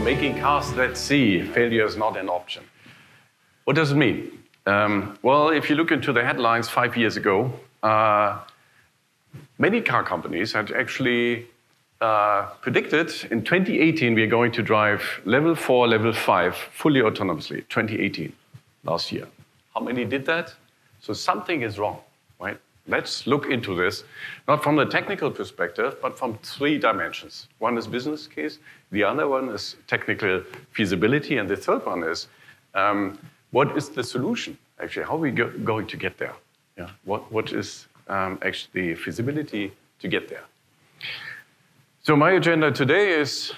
making cars that see, failure is not an option. What does it mean? Well, if you look into the headlines 5 years ago, many car companies had actually predicted in 2018 we are going to drive level 4, level 5 fully autonomously, 2018, last year. How many did that? So something is wrong, right? Let's look into this, not from the technical perspective, but from 3 dimensions. One is business case, the other one is technical feasibility, and the third one is what is the solution, actually? How are we going to get there? Yeah. What is actually feasibility to get there? So my agenda today is,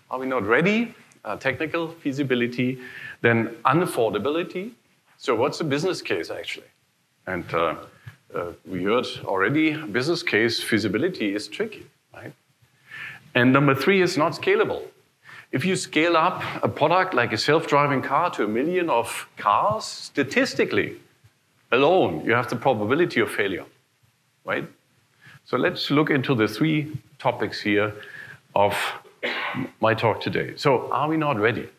are we not ready? Technical feasibility, then unaffordability. So what's the business case, actually? And we heard already, business case feasibility is tricky, right? And number 3 is not scalable. If you scale up a product like a self-driving car to 1 million of cars, statistically alone, you have the probability of failure, right? So let's look into the 3 topics here of my talk today. So are we not ready?